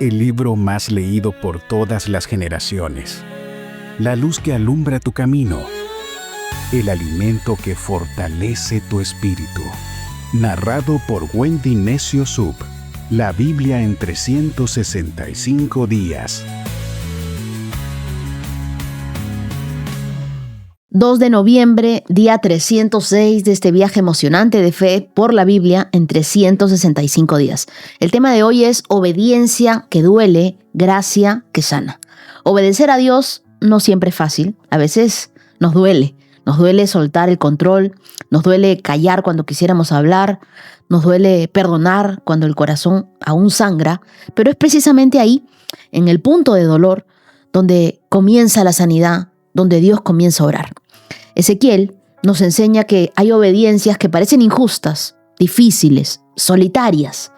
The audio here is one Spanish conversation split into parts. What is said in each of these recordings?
el libro más leído por todas las generaciones, la luz que alumbra tu camino, el alimento que fortalece tu espíritu. Narrado por Wendy Necio Sub, la Biblia en 365 días. 2 de noviembre, día 306 de este viaje emocionante de fe por la Biblia en 365 días. El tema de hoy es obediencia que duele, gracia que sana. Obedecer a Dios no siempre es fácil, a veces nos duele. Nos duele soltar el control, nos duele callar cuando quisiéramos hablar, nos duele perdonar cuando el corazón aún sangra, pero es precisamente ahí, en el punto de dolor, donde comienza la sanidad, donde Dios comienza a obrar. Ezequiel nos enseña que hay obediencias que parecen injustas, difíciles, solitarias,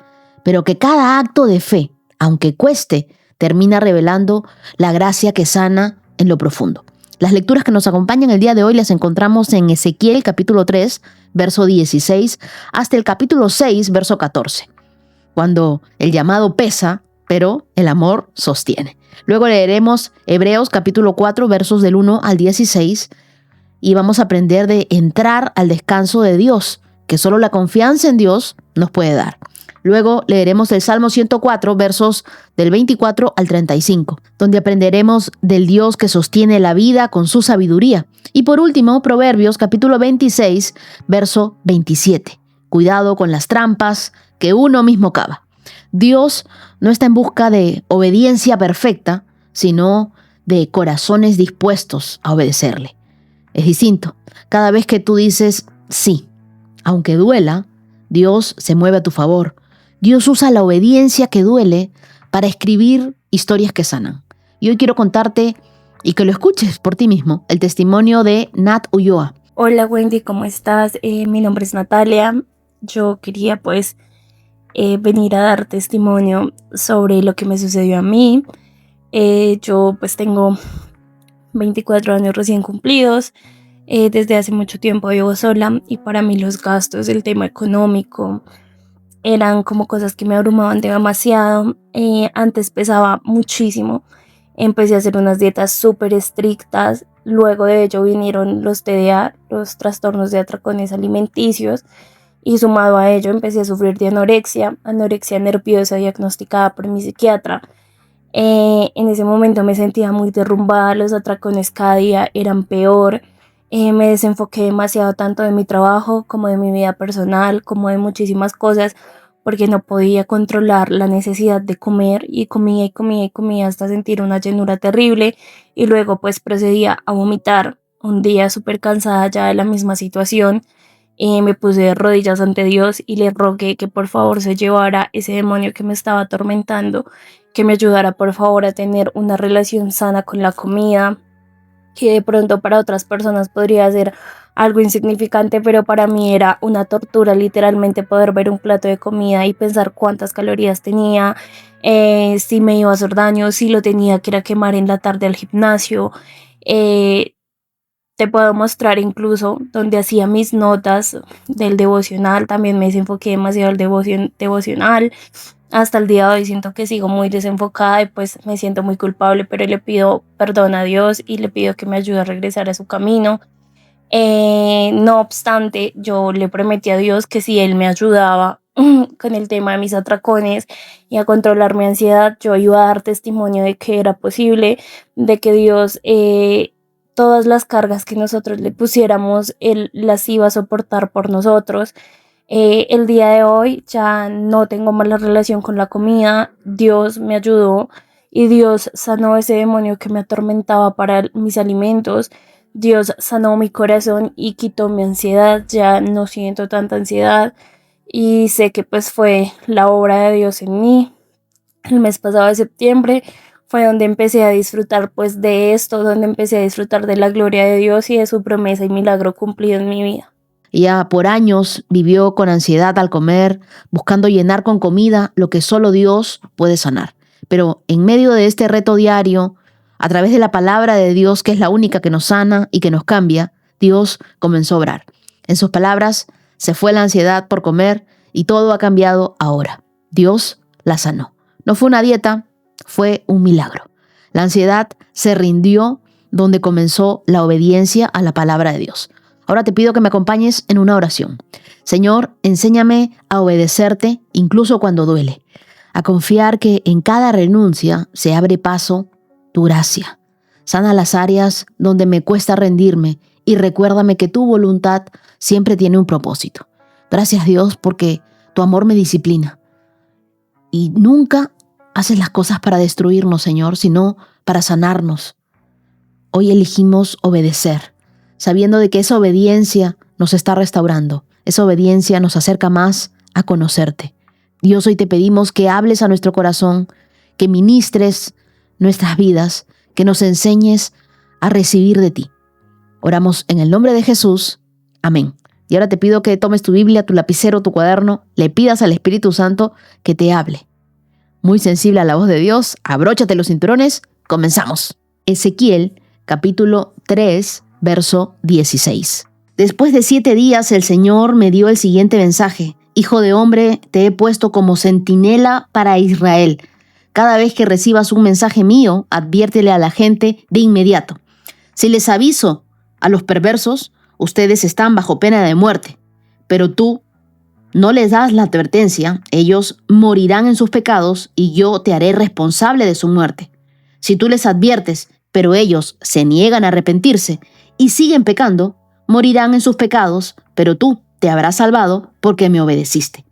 pero que cada acto de fe, aunque cueste, termina revelando la gracia que sana en lo profundo. Las lecturas que nos acompañan el día de hoy las encontramos en Ezequiel capítulo 3, verso 16, hasta el capítulo 6, verso 14, cuando el llamado pesa, pero el amor sostiene. Luego leeremos Hebreos capítulo 4, versos del 1 al 16, y vamos a aprender de entrar al descanso de Dios, que solo la confianza en Dios nos puede dar. Luego leeremos el Salmo 104, versos del 24 al 35, donde aprenderemos del Dios que sostiene la vida con su sabiduría. Y por último, Proverbios capítulo 26, verso 27. Cuidado con las trampas que uno mismo cava. Dios no está en busca de obediencia perfecta, sino de corazones dispuestos a obedecerle. Es distinto. Cada vez que tú dices sí, aunque duela, Dios se mueve a tu favor. Dios usa la obediencia que duele para escribir historias que sanan. Y hoy quiero contarte, y que lo escuches por ti mismo, el testimonio de Nat Ulloa. Hola Wendy, ¿cómo estás? Mi nombre es Natalia. Yo quería venir a dar testimonio sobre lo que me sucedió a mí. Yo tengo 24 años recién cumplidos. Desde hace mucho tiempo vivo sola y para mí los gastos, el tema económico, eran como cosas que me abrumaban demasiado. Antes pesaba muchísimo. Empecé a hacer unas dietas súper estrictas. Luego de ello vinieron los TDA, los trastornos de atracones alimenticios. Y sumado a ello empecé a sufrir de anorexia nerviosa diagnosticada por mi psiquiatra. En ese momento me sentía muy derrumbada, los atracones cada día eran peor. Me desenfoqué demasiado tanto de mi trabajo como de mi vida personal, como de muchísimas cosas, porque no podía controlar la necesidad de comer y comía y comía y comía hasta sentir una llenura terrible y luego procedía a vomitar. Un día súper cansada ya de la misma situación, me puse de rodillas ante Dios y le rogué que por favor se llevara ese demonio que me estaba atormentando, que me ayudara por favor a tener una relación sana con la comida, que de pronto para otras personas podría ser algo insignificante, pero para mí era una tortura literalmente poder ver un plato de comida y pensar cuántas calorías tenía, si me iba a hacer daño, si lo tenía que ir a quemar en la tarde al gimnasio. Te puedo mostrar incluso donde hacía mis notas del devocional, también me desenfoqué demasiado el devocional. Hasta el día de hoy siento que sigo muy desenfocada y me siento muy culpable, pero le pido perdón a Dios y le pido que me ayude a regresar a su camino. No obstante, yo le prometí a Dios que si Él me ayudaba con el tema de mis atracones y a controlar mi ansiedad, yo iba a dar testimonio de que era posible, de que Dios, todas las cargas que nosotros le pusiéramos, Él las iba a soportar por nosotros. El día de hoy ya no tengo mala relación con la comida. Dios me ayudó y Dios sanó ese demonio que me atormentaba para mis alimentos. Dios sanó mi corazón y quitó mi ansiedad. Ya no siento tanta ansiedad y sé que fue la obra de Dios en mí. El mes pasado de septiembre fue donde empecé a disfrutar de esto, donde empecé a disfrutar de la gloria de Dios y de su promesa y milagro cumplido en mi vida. Ella por años vivió con ansiedad al comer, buscando llenar con comida lo que solo Dios puede sanar. Pero en medio de este reto diario, a través de la palabra de Dios, que es la única que nos sana y que nos cambia, Dios comenzó a obrar. En sus palabras, se fue la ansiedad por comer y todo ha cambiado ahora. Dios la sanó. No fue una dieta, Fue un milagro. La ansiedad se rindió donde comenzó la obediencia a la palabra de Dios. Ahora te pido que me acompañes en una oración. Señor, enséñame a obedecerte incluso cuando duele, a confiar que en cada renuncia se abre paso tu gracia. Sana las áreas donde me cuesta rendirme y recuérdame que tu voluntad siempre tiene un propósito. Gracias, Dios, porque tu amor me disciplina y nunca haces las cosas para destruirnos, Señor, sino para sanarnos. Hoy elegimos obedecer, sabiendo de que esa obediencia nos está restaurando. Esa obediencia nos acerca más a conocerte. Dios, hoy te pedimos que hables a nuestro corazón, que ministres nuestras vidas, que nos enseñes a recibir de ti. Oramos en el nombre de Jesús. Amén. Y ahora te pido que tomes tu Biblia, tu lapicero, tu cuaderno, le pidas al Espíritu Santo que te hable. Muy sensible a la voz de Dios, abróchate los cinturones, comenzamos. Ezequiel, capítulo 3, verso 16. Después de 7 días el Señor me dio el siguiente mensaje. Hijo de hombre, te he puesto como centinela para Israel. Cada vez que recibas un mensaje mío, adviértele a la gente de inmediato. Si les aviso a los perversos, ustedes están bajo pena de muerte. Pero tú no les das la advertencia, ellos morirán en sus pecados y yo te haré responsable de su muerte. Si tú les adviertes, pero ellos se niegan a arrepentirse y siguen pecando, morirán en sus pecados, pero tú te habrás salvado porque me obedeciste.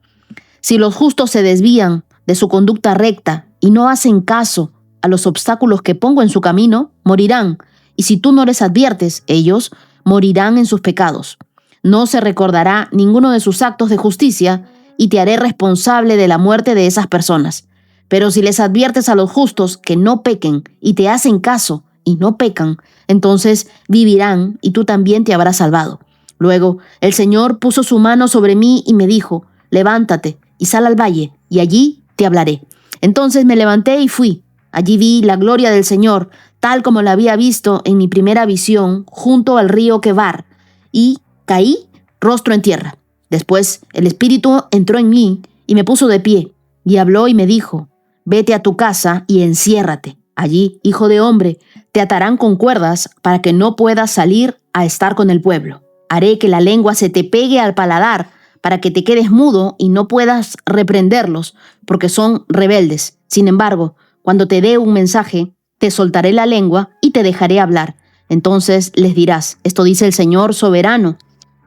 Si los justos se desvían de su conducta recta y no hacen caso a los obstáculos que pongo en su camino, morirán. Y si tú no les adviertes, ellos morirán en sus pecados. No se recordará ninguno de sus actos de justicia y te haré responsable de la muerte de esas personas. Pero si les adviertes a los justos que no pequen y te hacen caso y no pecan, entonces vivirán y tú también te habrás salvado. Luego el Señor puso su mano sobre mí y me dijo, levántate y sal al valle y allí te hablaré. Entonces me levanté y fui. Allí vi la gloria del Señor, tal como la había visto en mi primera visión junto al río Quebar, y caí rostro en tierra. Después el Espíritu entró en mí y me puso de pie, y habló y me dijo, vete a tu casa y enciérrate. Allí, hijo de hombre, te atarán con cuerdas para que no puedas salir a estar con el pueblo. Haré que la lengua se te pegue al paladar para que te quedes mudo y no puedas reprenderlos, porque son rebeldes. Sin embargo, cuando te dé un mensaje, te soltaré la lengua y te dejaré hablar. Entonces les dirás, esto dice el Señor soberano.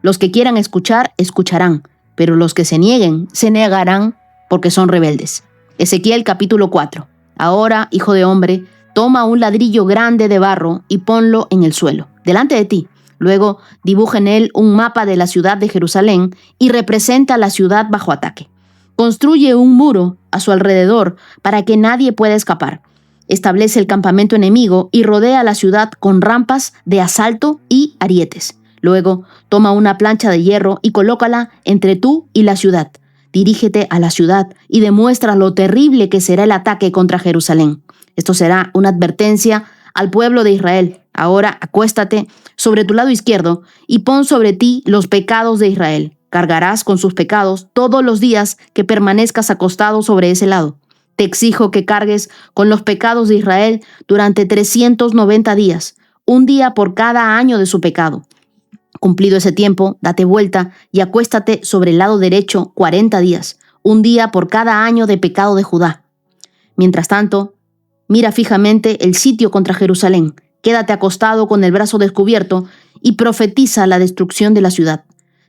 Los que quieran escuchar, escucharán, pero los que se nieguen, se negarán porque son rebeldes. Ezequiel capítulo 4. Ahora, hijo de hombre, toma un ladrillo grande de barro y ponlo en el suelo, delante de ti. Luego dibuja en él un mapa de la ciudad de Jerusalén y representa la ciudad bajo ataque. Construye un muro a su alrededor para que nadie pueda escapar. Establece el campamento enemigo y rodea la ciudad con rampas de asalto y arietes. Luego toma una plancha de hierro y colócala entre tú y la ciudad. Dirígete a la ciudad y demuestra lo terrible que será el ataque contra Jerusalén. Esto será una advertencia al pueblo de Israel. Ahora acuéstate sobre tu lado izquierdo y pon sobre ti los pecados de Israel. Cargarás con sus pecados todos los días que permanezcas acostado sobre ese lado. Te exijo que cargues con los pecados de Israel durante 390 días, un día por cada año de su pecado. Cumplido ese tiempo, date vuelta y acuéstate sobre el lado derecho 40 días, un día por cada año de pecado de Judá. Mientras tanto, mira fijamente el sitio contra Jerusalén, quédate acostado con el brazo descubierto y profetiza la destrucción de la ciudad.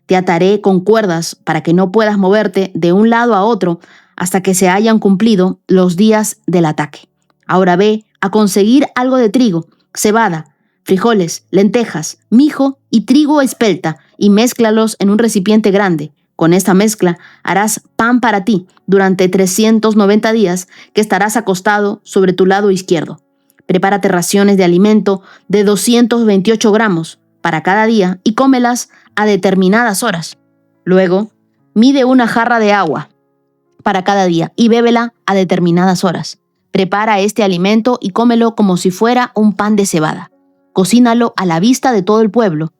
Te ataré con cuerdas para que no puedas moverte de un lado a otro hasta que se hayan cumplido los días del ataque. Ahora ve a conseguir algo de trigo, cebada, frijoles, lentejas, mijo y trigo espelta y mézclalos en un recipiente grande. Con esta mezcla harás pan para ti durante 390 días que estarás acostado sobre tu lado izquierdo. Prepárate raciones de alimento de 228 gramos para cada día y cómelas a determinadas horas. Luego, mide una jarra de agua para cada día y bébela a determinadas horas. Prepara este alimento y cómelo como si fuera un pan de cebada. Cocínalo a la vista de todo el pueblo,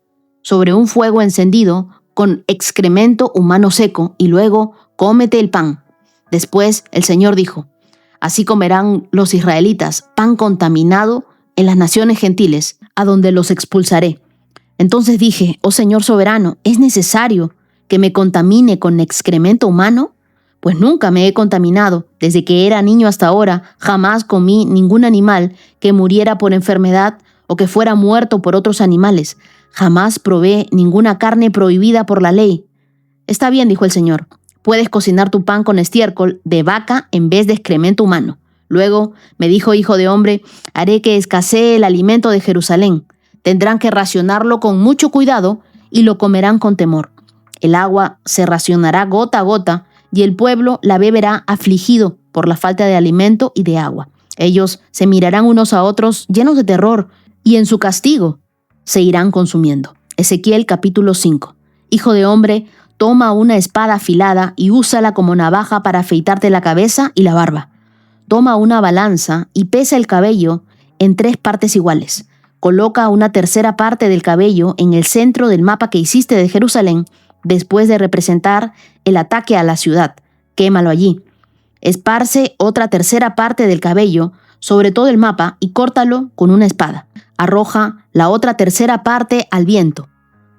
sobre un fuego encendido con excremento humano seco, y luego cómete el pan. Después el Señor dijo, Así comerán los israelitas pan contaminado en las naciones gentiles, a donde los expulsaré. Entonces dije, oh Señor soberano, ¿es necesario que me contamine con excremento humano? Pues nunca me he contaminado. Desde que era niño hasta ahora, jamás comí ningún animal que muriera por enfermedad o que fuera muerto por otros animales. Jamás probé ninguna carne prohibida por la ley. Está bien, dijo el Señor. Puedes cocinar tu pan con estiércol de vaca en vez de excremento humano. Luego me dijo, hijo de hombre, haré que escasee el alimento de Jerusalén. Tendrán que racionarlo con mucho cuidado y lo comerán con temor. El agua se racionará gota a gota y el pueblo la beberá afligido por la falta de alimento y de agua. Ellos se mirarán unos a otros llenos de terror y en su castigo se irán consumiendo. Ezequiel capítulo 5. Hijo de hombre, toma una espada afilada y úsala como navaja para afeitarte la cabeza y la barba. Toma una balanza y pesa el cabello en 3 partes iguales. Coloca una tercera parte del cabello en el centro del mapa que hiciste de Jerusalén después de representar el ataque a la ciudad. Quémalo allí. Esparce otra tercera parte del cabello sobre todo el mapa y córtalo con una espada. Arroja la otra tercera parte al viento,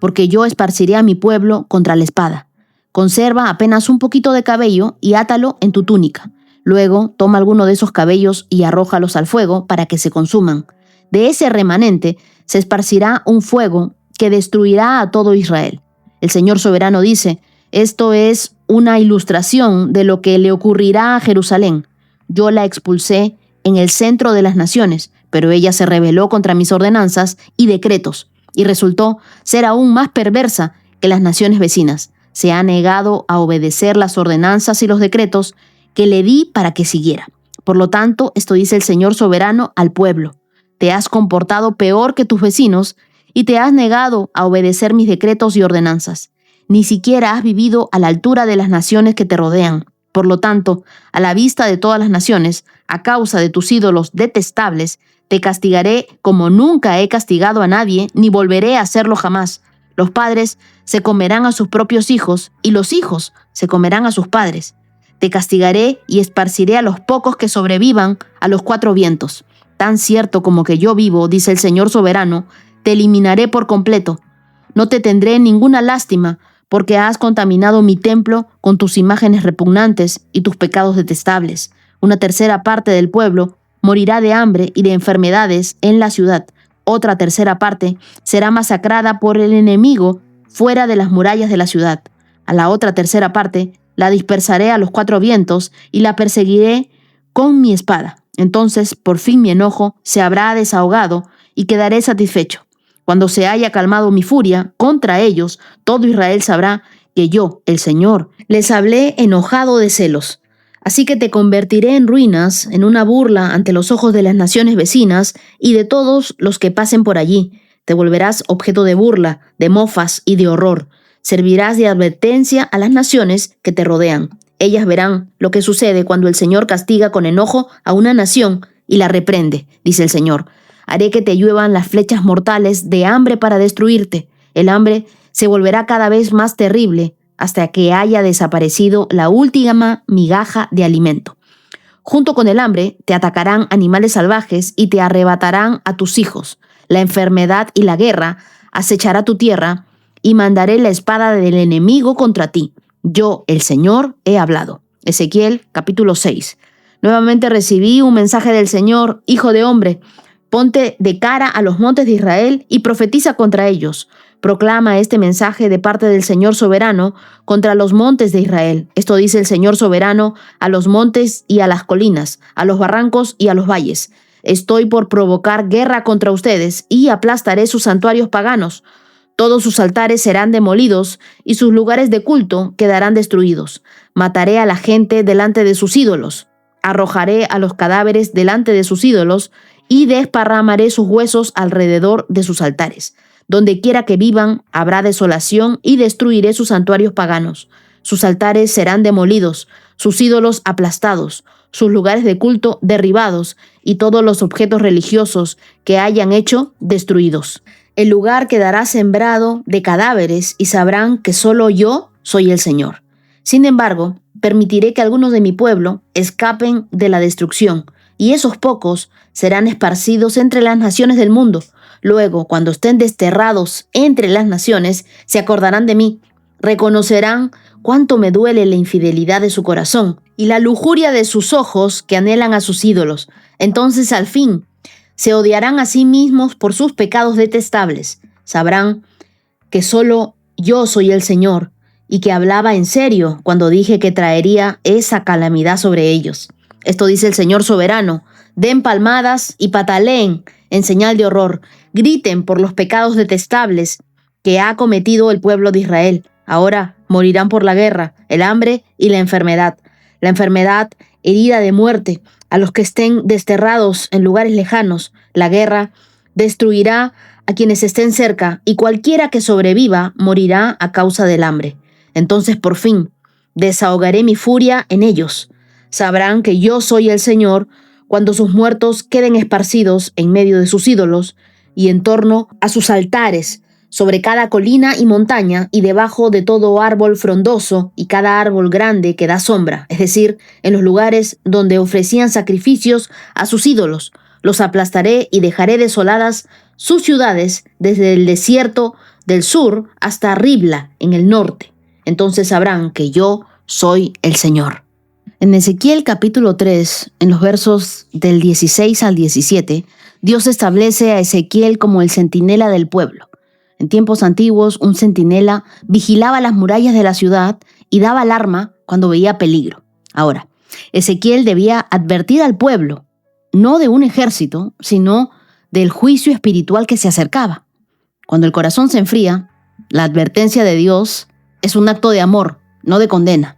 porque yo esparciré a mi pueblo contra la espada. Conserva apenas un poquito de cabello y átalo en tu túnica. Luego toma alguno de esos cabellos y arrójalos al fuego para que se consuman. De ese remanente se esparcirá un fuego que destruirá a todo Israel. El Señor soberano dice, esto es una ilustración de lo que le ocurrirá a Jerusalén. Yo la expulsé en el centro de las naciones, pero ella se rebeló contra mis ordenanzas y decretos, y resultó ser aún más perversa que las naciones vecinas. Se ha negado a obedecer las ordenanzas y los decretos que le di para que siguiera. Por lo tanto, esto dice el Señor soberano al pueblo. Te has comportado peor que tus vecinos y te has negado a obedecer mis decretos y ordenanzas. Ni siquiera has vivido a la altura de las naciones que te rodean. Por lo tanto, a la vista de todas las naciones, a causa de tus ídolos detestables, te castigaré como nunca he castigado a nadie, ni volveré a hacerlo jamás. Los padres se comerán a sus propios hijos, y los hijos se comerán a sus padres. Te castigaré y esparciré a los pocos que sobrevivan a los 4 vientos. Tan cierto como que yo vivo, dice el Señor soberano, te eliminaré por completo. No te tendré ninguna lástima, porque has contaminado mi templo con tus imágenes repugnantes y tus pecados detestables. Una tercera parte del pueblo morirá de hambre y de enfermedades en la ciudad. Otra tercera parte será masacrada por el enemigo fuera de las murallas de la ciudad. A la otra tercera parte la dispersaré a los 4 vientos y la perseguiré con mi espada. Entonces, por fin mi enojo se habrá desahogado y quedaré satisfecho. Cuando se haya calmado mi furia contra ellos, todo Israel sabrá que yo, el Señor, les hablé enojado de celos. Así que te convertiré en ruinas, en una burla ante los ojos de las naciones vecinas y de todos los que pasen por allí. Te volverás objeto de burla, de mofas y de horror. Servirás de advertencia a las naciones que te rodean. Ellas verán lo que sucede cuando el Señor castiga con enojo a una nación y la reprende, dice el Señor. Haré que te lluevan las flechas mortales de hambre para destruirte. El hambre se volverá cada vez más terrible hasta que haya desaparecido la última migaja de alimento. Junto con el hambre te atacarán animales salvajes y te arrebatarán a tus hijos. La enfermedad y la guerra acechará tu tierra y mandaré la espada del enemigo contra ti. Yo, el Señor, he hablado. Ezequiel capítulo 6. Nuevamente recibí un mensaje del Señor, hijo de hombre. Ponte de cara a los montes de Israel y profetiza contra ellos. Proclama este mensaje de parte del Señor soberano contra los montes de Israel. Esto dice el Señor soberano a los montes y a las colinas, a los barrancos y a los valles. Estoy por provocar guerra contra ustedes y aplastaré sus santuarios paganos. Todos sus altares serán demolidos y sus lugares de culto quedarán destruidos. Mataré a la gente delante de sus ídolos. Arrojaré a los cadáveres delante de sus ídolos y desparramaré sus huesos alrededor de sus altares. Donde quiera que vivan, habrá desolación y destruiré sus santuarios paganos. Sus altares serán demolidos, sus ídolos aplastados, sus lugares de culto derribados y todos los objetos religiosos que hayan hecho destruidos. El lugar quedará sembrado de cadáveres y sabrán que solo yo soy el Señor. Sin embargo, permitiré que algunos de mi pueblo escapen de la destrucción, y esos pocos serán esparcidos entre las naciones del mundo. Luego, cuando estén desterrados entre las naciones, se acordarán de mí, reconocerán cuánto me duele la infidelidad de su corazón y la lujuria de sus ojos que anhelan a sus ídolos. Entonces, al fin, se odiarán a sí mismos por sus pecados detestables. Sabrán que solo yo soy el Señor y que hablaba en serio cuando dije que traería esa calamidad sobre ellos. Esto dice el Señor soberano. Den palmadas y pataleen en señal de horror. Griten por los pecados detestables que ha cometido el pueblo de Israel. Ahora morirán por la guerra, el hambre y la enfermedad. La enfermedad, herida de muerte, a los que estén desterrados en lugares lejanos. La guerra destruirá a quienes estén cerca, y cualquiera que sobreviva morirá a causa del hambre. Entonces, por fin, desahogaré mi furia en ellos. Sabrán que yo soy el Señor cuando sus muertos queden esparcidos en medio de sus ídolos y en torno a sus altares, sobre cada colina y montaña y debajo de todo árbol frondoso y cada árbol grande que da sombra, es decir, en los lugares donde ofrecían sacrificios a sus ídolos. Los aplastaré y dejaré desoladas sus ciudades desde el desierto del sur hasta Ribla en el norte. Entonces sabrán que yo soy el Señor. En Ezequiel capítulo 3, en los versos del 16 al 17, Dios establece a Ezequiel como el centinela del pueblo. En tiempos antiguos, un centinela vigilaba las murallas de la ciudad y daba alarma cuando veía peligro. Ahora, Ezequiel debía advertir al pueblo, no de un ejército, sino del juicio espiritual que se acercaba. Cuando el corazón se enfría, la advertencia de Dios es un acto de amor, no de condena.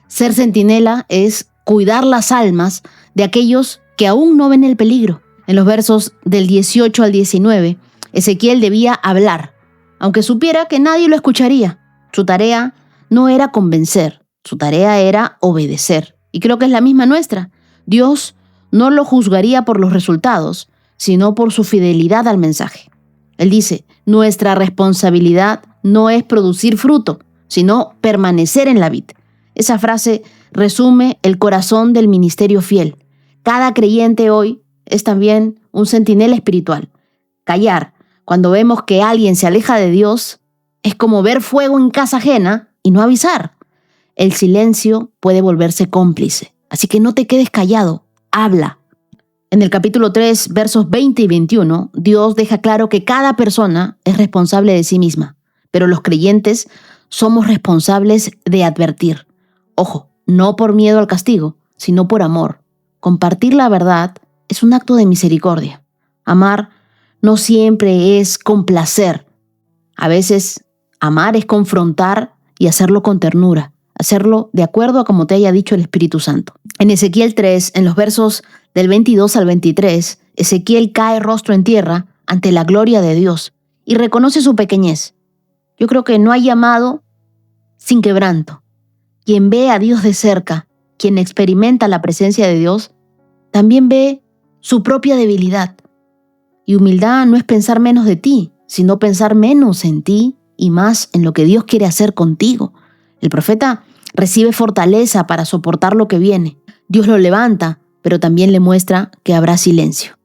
Ser centinela es cuidar las almas de aquellos que aún no ven el peligro. En los versos del 18 al 19, Ezequiel debía hablar, aunque supiera que nadie lo escucharía. Su tarea no era convencer, su tarea era obedecer. Y creo que es la misma nuestra. Dios no lo juzgaría por los resultados, sino por su fidelidad al mensaje. Él dice, nuestra responsabilidad no es producir fruto, sino permanecer en la vid. Esa frase resume el corazón del ministerio fiel. Cada creyente hoy es también un centinela espiritual. Callar cuando vemos que alguien se aleja de Dios es como ver fuego en casa ajena y no avisar. El silencio puede volverse cómplice, así que no te quedes callado, habla. En el capítulo 3, versos 20 y 21, Dios deja claro que cada persona es responsable de sí misma, pero los creyentes somos responsables de advertir. Ojo, no por miedo al castigo, sino por amor. Compartir la verdad es un acto de misericordia. Amar no siempre es complacer. A veces, amar es confrontar y hacerlo con ternura, hacerlo de acuerdo a como te haya dicho el Espíritu Santo. En Ezequiel 3, en los versos del 22 al 23, Ezequiel cae rostro en tierra ante la gloria de Dios y reconoce su pequeñez. Yo creo que no hay llamado sin quebranto. Quien ve a Dios de cerca, quien experimenta la presencia de Dios, también ve su propia debilidad. Y humildad no es pensar menos de ti, sino pensar menos en ti y más en lo que Dios quiere hacer contigo. El profeta recibe fortaleza para soportar lo que viene. Dios lo levanta, pero también le muestra que habrá silencio.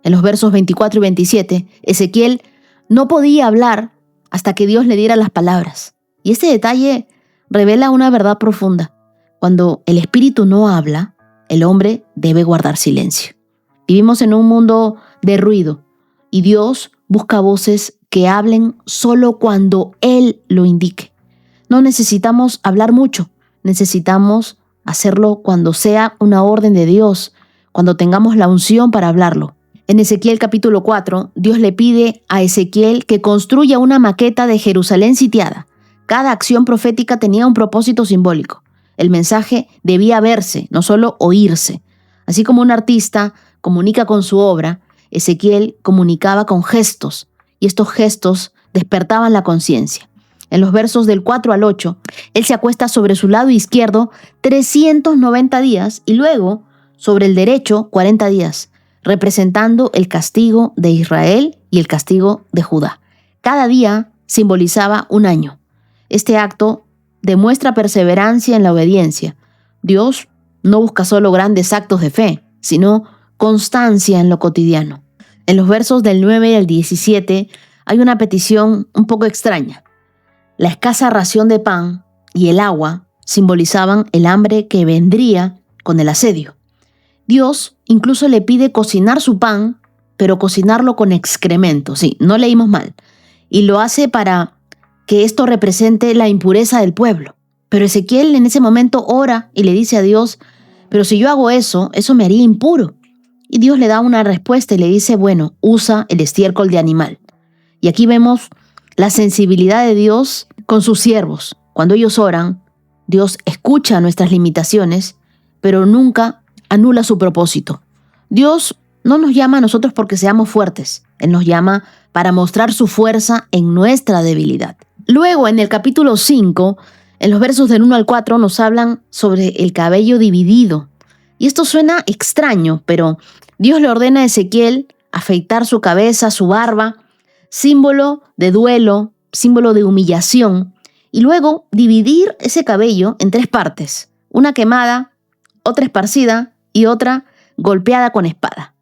En los versos 24 y 27, Ezequiel no podía hablar hasta que Dios le diera las palabras. Y este detalle revela una verdad profunda. Cuando el Espíritu no habla, el hombre debe guardar silencio. Vivimos en un mundo de ruido y Dios busca voces que hablen solo cuando Él lo indique. No necesitamos hablar mucho, necesitamos hacerlo cuando sea una orden de Dios, cuando tengamos la unción para hablarlo. En Ezequiel capítulo 4, Dios le pide a Ezequiel que construya una maqueta de Jerusalén sitiada. Cada acción profética tenía un propósito simbólico. El mensaje debía verse, no solo oírse. Así como un artista comunica con su obra, Ezequiel comunicaba con gestos, y estos gestos despertaban la conciencia. En los versos del 4 al 8, él se acuesta sobre su lado izquierdo 390 días y luego sobre el derecho 40 días, representando el castigo de Israel y el castigo de Judá. Cada día simbolizaba un año. Este acto demuestra perseverancia en la obediencia, Dios no busca solo grandes actos de fe, sino constancia en lo cotidiano. En los versos del 9 al 17 hay una petición un poco extraña. La escasa ración de pan y el agua simbolizaban el hambre que vendría con el asedio. Dios incluso le pide cocinar su pan, pero cocinarlo con excremento. Sí, no leímos mal. Y lo hace para que esto represente la impureza del pueblo. Pero Ezequiel en ese momento ora y le dice a Dios, pero si yo hago eso me haría impuro. Y Dios le da una respuesta y le dice, bueno, usa el estiércol de animal. Y aquí vemos la sensibilidad de Dios con sus siervos. Cuando ellos oran, Dios escucha nuestras limitaciones, pero nunca anula su propósito. Dios no nos llama a nosotros porque seamos fuertes. Él nos llama para mostrar su fuerza en nuestra debilidad. Luego, en el capítulo 5, en los versos del 1 al 4, nos hablan sobre el cabello dividido. Y esto suena extraño, pero Dios le ordena a Ezequiel afeitar su cabeza, su barba, símbolo de duelo, símbolo de humillación, y luego dividir ese cabello en 3 partes, una quemada, otra esparcida y otra golpeada con espada.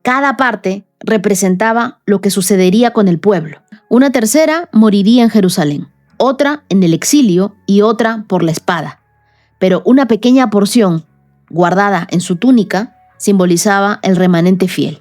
Cada parte representaba lo que sucedería con el pueblo. Una tercera moriría en Jerusalén, otra en el exilio y otra por la espada. Pero una pequeña porción, guardada en su túnica, simbolizaba el remanente fiel.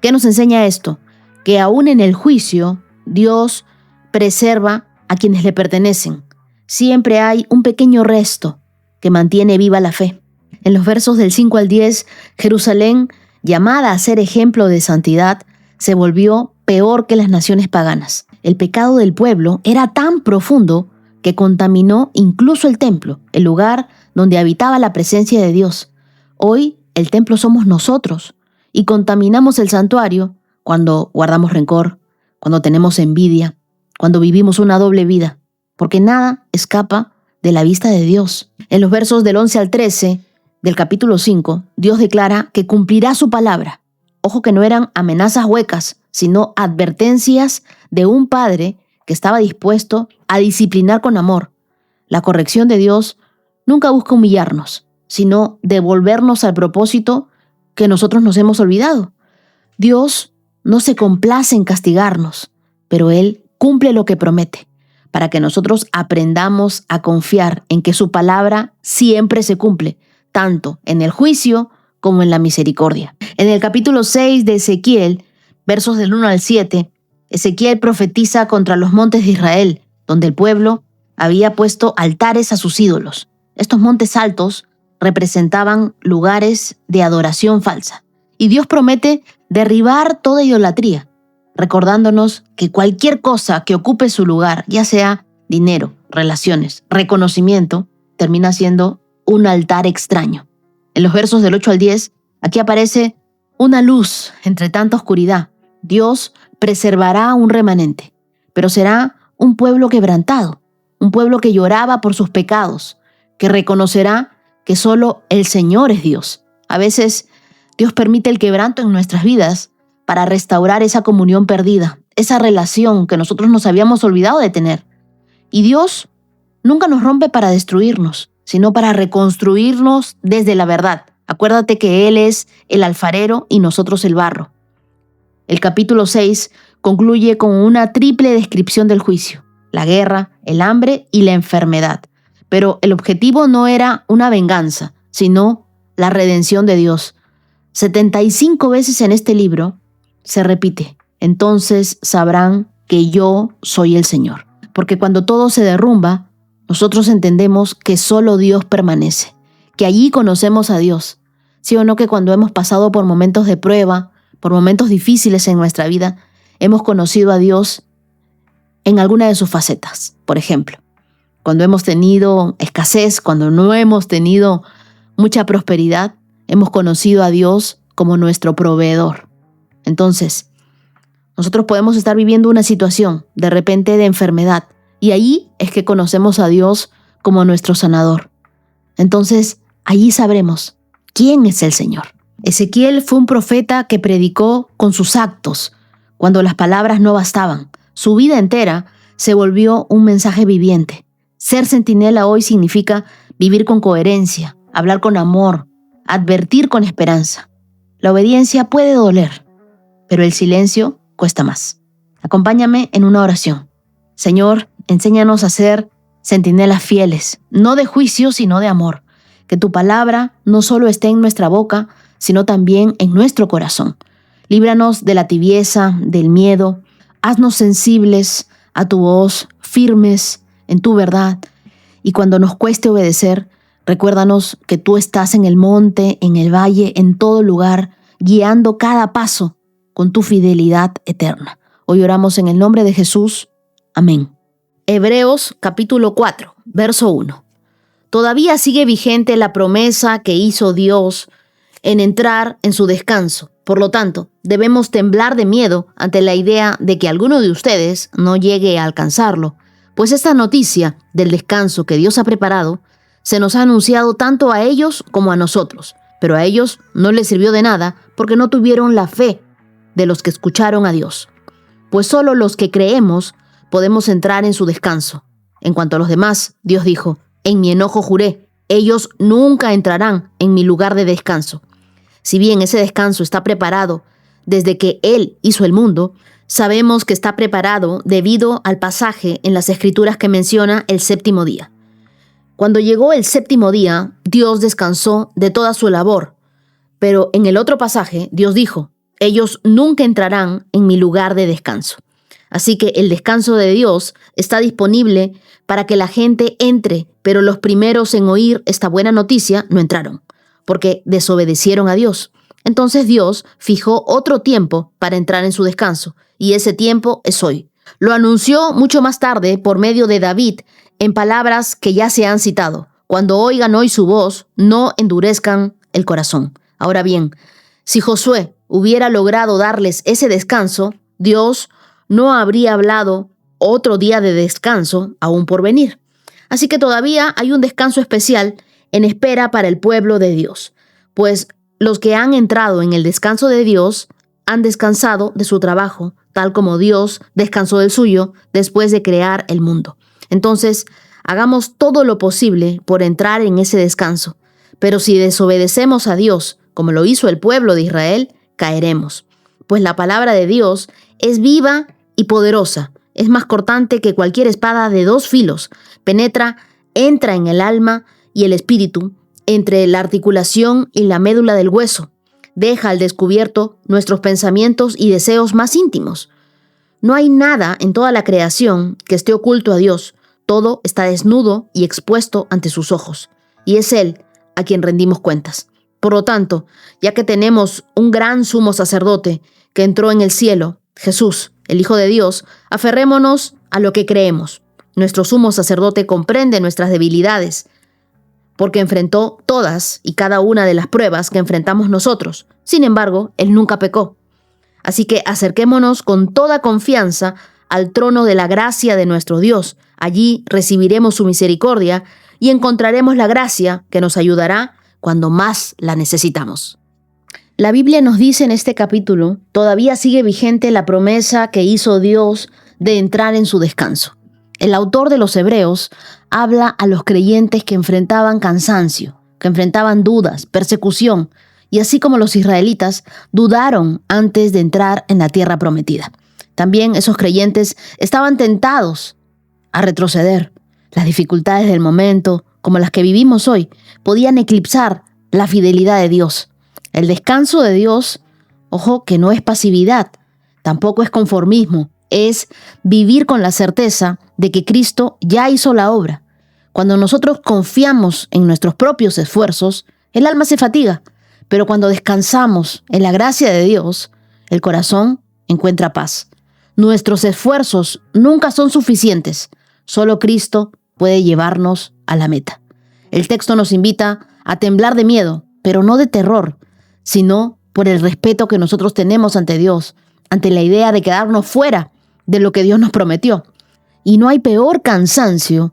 ¿Qué nos enseña esto? Que aún en el juicio, Dios preserva a quienes le pertenecen. Siempre hay un pequeño resto que mantiene viva la fe. En los versos del 5 al 10, Jerusalén, llamada a ser ejemplo de santidad, se volvió peor que las naciones paganas. El pecado del pueblo era tan profundo que contaminó incluso el templo, el lugar donde habitaba la presencia de Dios. Hoy el templo somos nosotros y contaminamos el santuario cuando guardamos rencor, cuando tenemos envidia, cuando vivimos una doble vida, porque nada escapa de la vista de Dios. En los versos del 11 al 13 del capítulo 5, Dios declara que cumplirá su palabra. Ojo que no eran amenazas huecas, sino advertencias de un padre que estaba dispuesto a disciplinar con amor. La corrección de Dios nunca busca humillarnos, sino devolvernos al propósito que nosotros nos hemos olvidado. Dios no se complace en castigarnos, pero Él cumple lo que promete, para que nosotros aprendamos a confiar en que su palabra siempre se cumple, tanto en el juicio como en la misericordia. En el capítulo 6 de Ezequiel, versos del 1 al 7, Ezequiel profetiza contra los montes de Israel, donde el pueblo había puesto altares a sus ídolos. Estos montes altos representaban lugares de adoración falsa. Y Dios promete derribar toda idolatría, recordándonos que cualquier cosa que ocupe su lugar, ya sea dinero, relaciones, reconocimiento, termina siendo un altar extraño. En los versos del 8 al 10, aquí aparece una luz entre tanta oscuridad. Dios preservará un remanente, pero será un pueblo quebrantado, un pueblo que lloraba por sus pecados, que reconocerá que solo el Señor es Dios. A veces Dios permite el quebranto en nuestras vidas para restaurar esa comunión perdida, esa relación que nosotros nos habíamos olvidado de tener. Y Dios nunca nos rompe para destruirnos, sino para reconstruirnos desde la verdad. Acuérdate que Él es el alfarero y nosotros el barro. El capítulo 6 concluye con una triple descripción del juicio: la guerra, el hambre y la enfermedad. Pero el objetivo no era una venganza, sino la redención de Dios. 75 veces en este libro se repite: entonces sabrán que yo soy el Señor. Porque cuando todo se derrumba, nosotros entendemos que solo Dios permanece, que allí conocemos a Dios. ¿Sí o no que cuando hemos pasado por momentos de prueba, por momentos difíciles en nuestra vida, hemos conocido a Dios en alguna de sus facetas? Por ejemplo, cuando hemos tenido escasez, cuando no hemos tenido mucha prosperidad, hemos conocido a Dios como nuestro proveedor. Entonces, nosotros podemos estar viviendo una situación de repente de enfermedad, y ahí es que conocemos a Dios como nuestro sanador. Entonces, allí sabremos quién es el Señor. Ezequiel fue un profeta que predicó con sus actos, cuando las palabras no bastaban. Su vida entera se volvió un mensaje viviente. Ser centinela hoy significa vivir con coherencia, hablar con amor, advertir con esperanza. La obediencia puede doler, pero el silencio cuesta más. Acompáñame en una oración. Señor, enséñanos a ser centinelas fieles, no de juicio, sino de amor. Que tu palabra no solo esté en nuestra boca, sino también en nuestro corazón. Líbranos de la tibieza, del miedo. Haznos sensibles a tu voz, firmes en tu verdad. Y cuando nos cueste obedecer, recuérdanos que tú estás en el monte, en el valle, en todo lugar, guiando cada paso con tu fidelidad eterna. Hoy oramos en el nombre de Jesús. Amén. Hebreos capítulo 4, verso 1. Todavía sigue vigente la promesa que hizo Dios en entrar en su descanso. Por lo tanto, debemos temblar de miedo ante la idea de que alguno de ustedes no llegue a alcanzarlo, pues esta noticia del descanso que Dios ha preparado se nos ha anunciado tanto a ellos como a nosotros, pero a ellos no les sirvió de nada porque no tuvieron la fe de los que escucharon a Dios. Pues solo los que creemos podemos entrar en su descanso. En cuanto a los demás, Dios dijo: en mi enojo juré, ellos nunca entrarán en mi lugar de descanso. Si bien ese descanso está preparado desde que Él hizo el mundo, sabemos que está preparado debido al pasaje en las Escrituras que menciona el séptimo día. Cuando llegó el séptimo día, Dios descansó de toda su labor. Pero en el otro pasaje, Dios dijo: ellos nunca entrarán en mi lugar de descanso. Así que el descanso de Dios está disponible para que la gente entre, pero los primeros en oír esta buena noticia no entraron, porque desobedecieron a Dios. Entonces Dios fijó otro tiempo para entrar en su descanso, y ese tiempo es hoy. Lo anunció mucho más tarde por medio de David en palabras que ya se han citado: cuando oigan hoy su voz, no endurezcan el corazón. Ahora bien, si Josué hubiera logrado darles ese descanso, Dios no habría hablado otro día de descanso aún por venir. Así que todavía hay un descanso especial en espera para el pueblo de Dios, pues los que han entrado en el descanso de Dios han descansado de su trabajo, tal como Dios descansó del suyo después de crear el mundo. Entonces, hagamos todo lo posible por entrar en ese descanso, pero si desobedecemos a Dios, como lo hizo el pueblo de Israel, caeremos, pues la palabra de Dios es viva y poderosa, es más cortante que cualquier espada de dos filos, entra en el alma y el espíritu, entre la articulación y la médula del hueso, deja al descubierto nuestros pensamientos y deseos más íntimos. No hay nada en toda la creación que esté oculto a Dios, todo está desnudo y expuesto ante sus ojos, y es Él a quien rendimos cuentas. Por lo tanto, ya que tenemos un gran sumo sacerdote que entró en el cielo, Jesús, el Hijo de Dios, aferrémonos a lo que creemos. Nuestro sumo sacerdote comprende nuestras debilidades, porque enfrentó todas y cada una de las pruebas que enfrentamos nosotros. Sin embargo, Él nunca pecó. Así que acerquémonos con toda confianza al trono de la gracia de nuestro Dios. Allí recibiremos su misericordia y encontraremos la gracia que nos ayudará cuando más la necesitamos. La Biblia nos dice en este capítulo: todavía sigue vigente la promesa que hizo Dios de entrar en su descanso. El autor de los Hebreos habla a los creyentes que enfrentaban cansancio, que enfrentaban dudas, persecución, y así como los israelitas dudaron antes de entrar en la tierra prometida. También esos creyentes estaban tentados a retroceder. Las dificultades del momento, como las que vivimos hoy, podían eclipsar la fidelidad de Dios. El descanso de Dios, ojo, que no es pasividad, tampoco es conformismo, es vivir con la certeza de que Cristo ya hizo la obra. Cuando nosotros confiamos en nuestros propios esfuerzos, el alma se fatiga, pero cuando descansamos en la gracia de Dios, el corazón encuentra paz. Nuestros esfuerzos nunca son suficientes, solo Cristo puede llevarnos a la meta. El texto nos invita a temblar de miedo, pero no de terror, sino por el respeto que nosotros tenemos ante Dios, ante la idea de quedarnos fuera de lo que Dios nos prometió. Y no hay peor cansancio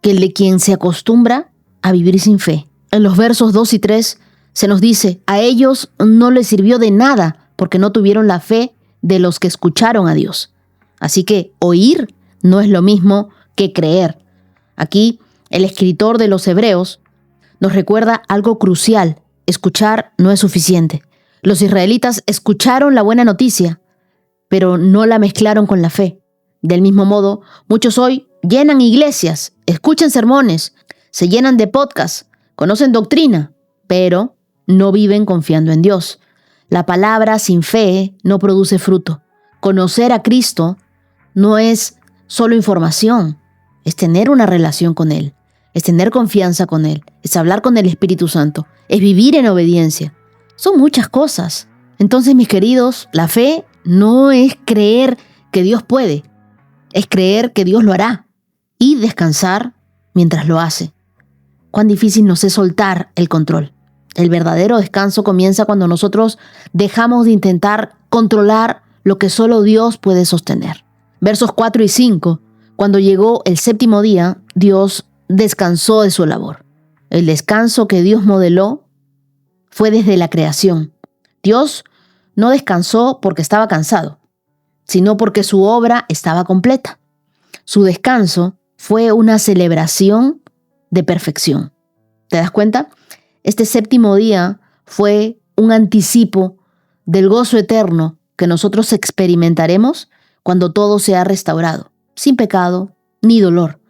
que el de quien se acostumbra a vivir sin fe. En los versos 2 y 3 se nos dice: a ellos no les sirvió de nada porque no tuvieron la fe de los que escucharon a Dios. Así que oír no es lo mismo que creer. Aquí el escritor de los Hebreos nos recuerda algo crucial: escuchar no es suficiente. Los israelitas escucharon la buena noticia, pero no la mezclaron con la fe. Del mismo modo, muchos hoy llenan iglesias, escuchan sermones, se llenan de podcasts, conocen doctrina, pero no viven confiando en Dios. La palabra sin fe no produce fruto. Conocer a Cristo no es solo información, es tener una relación con Él, es tener confianza con Él, es hablar con el Espíritu Santo, es vivir en obediencia. Son muchas cosas. Entonces, mis queridos, la fe no es creer que Dios puede, es creer que Dios lo hará y descansar mientras lo hace. Cuán difícil nos es soltar el control. El verdadero descanso comienza cuando nosotros dejamos de intentar controlar lo que solo Dios puede sostener. Versos 4 y 5. Cuando llegó el séptimo día, Dios descansó de su labor. El descanso que Dios modeló fue desde la creación. Dios no descansó porque estaba cansado, sino porque su obra estaba completa. Su descanso fue una celebración de perfección. ¿Te das cuenta? Este séptimo día fue un anticipo del gozo eterno que nosotros experimentaremos cuando todo sea restaurado, sin pecado ni dolor.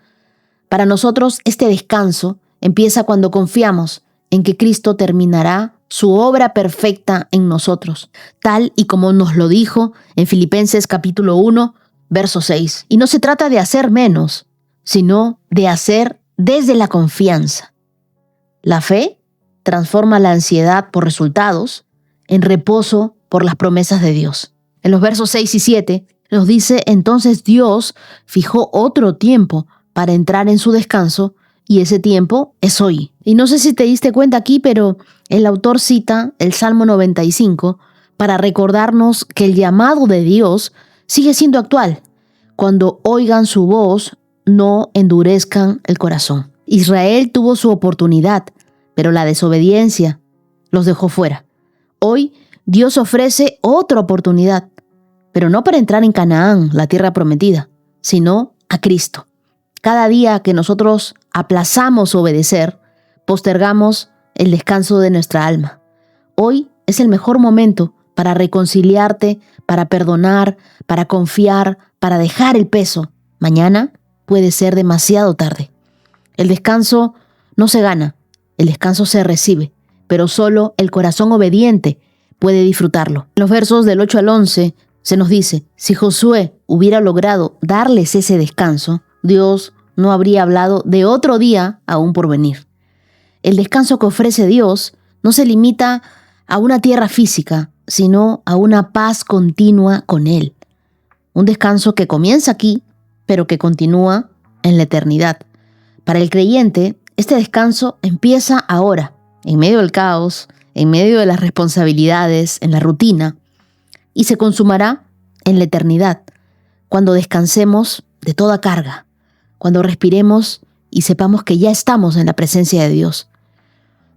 Para nosotros, este descanso empieza cuando confiamos en que Cristo terminará su obra perfecta en nosotros, tal y como nos lo dijo en Filipenses capítulo 1, verso 6. Y no se trata de hacer menos, sino de hacer desde la confianza. La fe transforma la ansiedad por resultados en reposo por las promesas de Dios. En los versos 6 y 7 nos dice: entonces Dios fijó otro tiempo para entrar en su descanso, y ese tiempo es hoy. Y no sé si te diste cuenta aquí, pero el autor cita el Salmo 95 para recordarnos que el llamado de Dios sigue siendo actual. Cuando oigan su voz, no endurezcan el corazón. Israel tuvo su oportunidad, pero la desobediencia los dejó fuera. Hoy Dios ofrece otra oportunidad, pero no para entrar en Canaán, la tierra prometida, sino a Cristo. Cada día que nosotros aplazamos obedecer, postergamos el descanso de nuestra alma. Hoy es el mejor momento para reconciliarte, para perdonar, para confiar, para dejar el peso. Mañana puede ser demasiado tarde. El descanso no se gana, el descanso se recibe, pero solo el corazón obediente puede disfrutarlo. En los versos del 8 al 11 se nos dice: si Josué hubiera logrado darles ese descanso, Dios no habría hablado de otro día aún por venir. El descanso que ofrece Dios no se limita a una tierra física, sino a una paz continua con Él. Un descanso que comienza aquí, pero que continúa en la eternidad. Para el creyente, este descanso empieza ahora, en medio del caos, en medio de las responsabilidades, en la rutina, y se consumará en la eternidad, cuando descansemos de toda carga, cuando respiremos y sepamos que ya estamos en la presencia de Dios.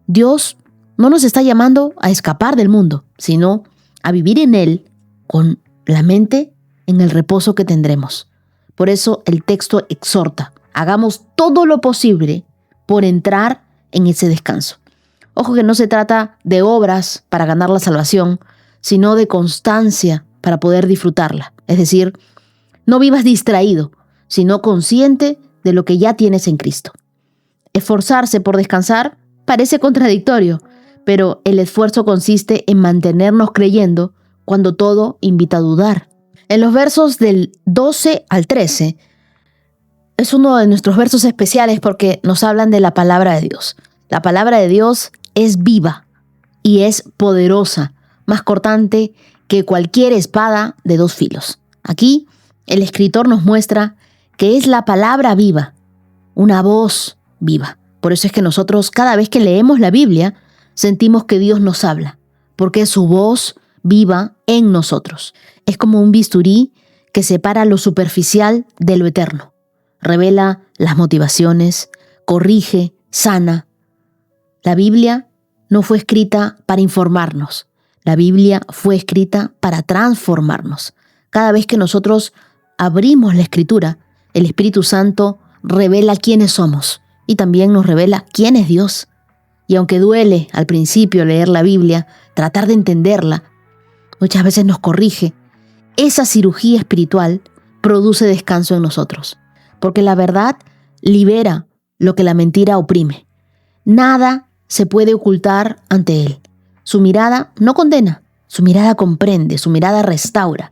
Dios no nos está llamando a escapar del mundo, sino a vivir en Él con la mente en el reposo que tendremos. Por eso el texto exhorta: hagamos todo lo posible por entrar en ese descanso. Ojo que no se trata de obras para ganar la salvación, sino de constancia para poder disfrutarla. Es decir, no vivas distraído, sino consciente de lo que ya tienes en Cristo. Esforzarse por descansar parece contradictorio, pero el esfuerzo consiste en mantenernos creyendo cuando todo invita a dudar. En los versos del 12 al 13, es uno de nuestros versos especiales porque nos hablan de la palabra de Dios. La palabra de Dios es viva y es poderosa, más cortante que cualquier espada de dos filos. Aquí el escritor nos muestra que es la palabra viva, una voz viva. Por eso es que nosotros, cada vez que leemos la Biblia, sentimos que Dios nos habla, porque es su voz viva en nosotros. Es como un bisturí que separa lo superficial de lo eterno. Revela las motivaciones, corrige, sana. La Biblia no fue escrita para informarnos. La Biblia fue escrita para transformarnos. Cada vez que nosotros abrimos la Escritura, el Espíritu Santo revela quiénes somos y también nos revela quién es Dios. Y aunque duele al principio leer la Biblia, tratar de entenderla, muchas veces nos corrige, esa cirugía espiritual produce descanso en nosotros, porque la verdad libera lo que la mentira oprime. Nada se puede ocultar ante Él. Su mirada no condena, su mirada comprende, su mirada restaura.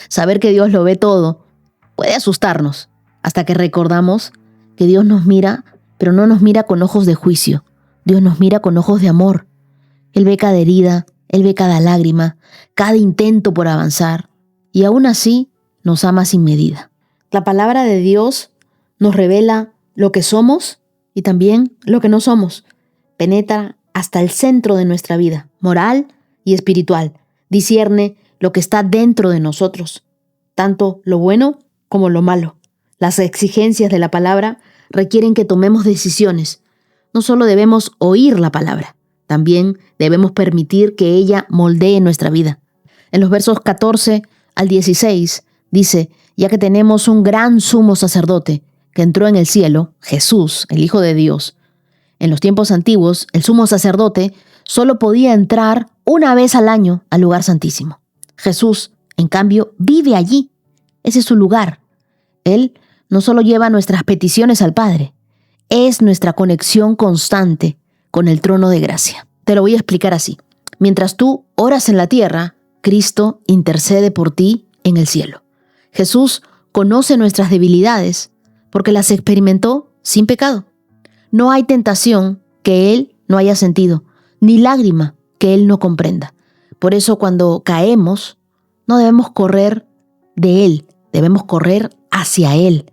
Saber que Dios lo ve todo puede asustarnos, hasta que recordamos que Dios nos mira, pero no nos mira con ojos de juicio. Dios nos mira con ojos de amor. Él ve cada herida, Él ve cada lágrima, cada intento por avanzar, y aún así nos ama sin medida. La palabra de Dios nos revela lo que somos y también lo que no somos. Penetra hasta el centro de nuestra vida, moral y espiritual. Discierne lo que está dentro de nosotros, tanto lo bueno como lo malo. Las exigencias de la palabra requieren que tomemos decisiones. No solo debemos oír la palabra, también debemos permitir que ella moldee nuestra vida. En los versos 14 al 16 dice: ya que tenemos un gran sumo sacerdote que entró en el cielo, Jesús, el Hijo de Dios. En los tiempos antiguos, el sumo sacerdote solo podía entrar una vez al año al lugar santísimo. Jesús, en cambio, vive allí. Ese es su lugar. Él no solo lleva nuestras peticiones al Padre, es nuestra conexión constante con el trono de gracia. Te lo voy a explicar así. Mientras tú oras en la tierra, Cristo intercede por ti en el cielo. Jesús conoce nuestras debilidades porque las experimentó sin pecado. No hay tentación que Él no haya sentido, ni lágrima que Él no comprenda. Por eso cuando caemos, no debemos correr de Él, debemos correr hacia Él.